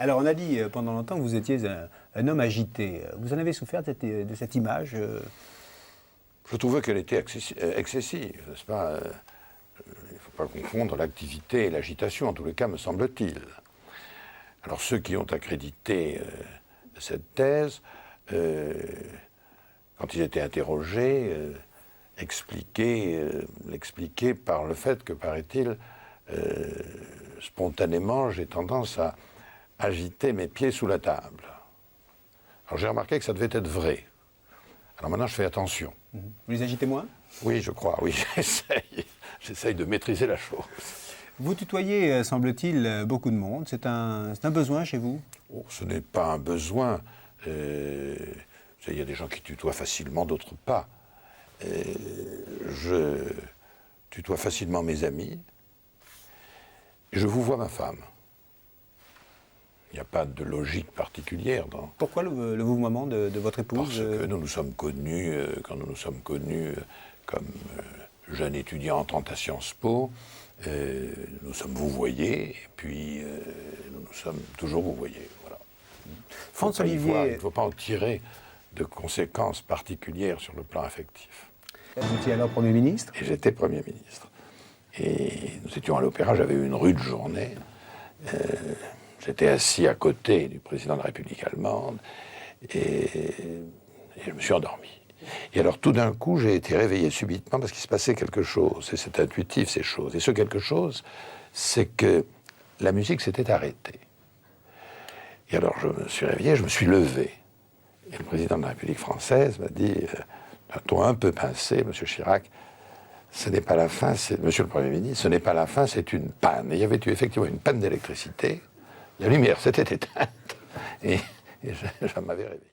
Alors, on a dit pendant longtemps que vous étiez un homme agité. Vous en avez souffert de cette image Je trouvais qu'elle était excessive, n'est-ce pas? Il ne faut pas confondre l'activité et l'agitation, en tous les cas, me semble-t-il. Alors, ceux qui ont accrédité cette thèse, quand ils étaient interrogés, l'expliquaient par le fait que, paraît-il, spontanément, j'ai tendance à agiter mes pieds sous la table. Alors j'ai remarqué que ça devait être vrai. Alors maintenant, je fais attention. Vous les agitez moins? Oui, je crois, oui, j'essaye de maîtriser la chose. Vous tutoyez, semble-t-il, beaucoup de monde. C'est un besoin chez vous? Oh, ce n'est pas un besoin. Il y a des gens qui tutoient facilement, d'autres pas. Je tutoie facilement mes amis. Je vous vois ma femme. Il n'y a pas de logique particulière dans... Pourquoi le vouvoiement de votre épouse? Parce que nous nous sommes connus, quand nous nous sommes connus comme jeunes étudiants entrant à Sciences Po, nous sommes vouvoyés, et puis nous nous sommes toujours vouvoyés. Voilà. François-Olivier... Il ne faut pas en tirer de conséquences particulières sur le plan affectif. Vous étiez alors Premier ministre? Et j'étais Premier ministre. Et nous étions à l'Opéra, j'avais eu une rude journée. J'étais assis à côté du président de la République allemande et je me suis endormi. Et alors tout d'un coup, j'ai été réveillé subitement parce qu'il se passait quelque chose. Et c'est intuitif, ces choses. Et ce quelque chose, c'est que la musique s'était arrêtée. Et alors je me suis réveillé, je me suis levé. Et le président de la République française m'a dit, d'un ton un peu pincé, Monsieur Chirac, ce n'est pas la fin, Monsieur le Premier ministre, ce n'est pas la fin, c'est une panne. Et il y avait eu effectivement une panne d'électricité. La lumière s'était éteinte et je m'avais réveillé.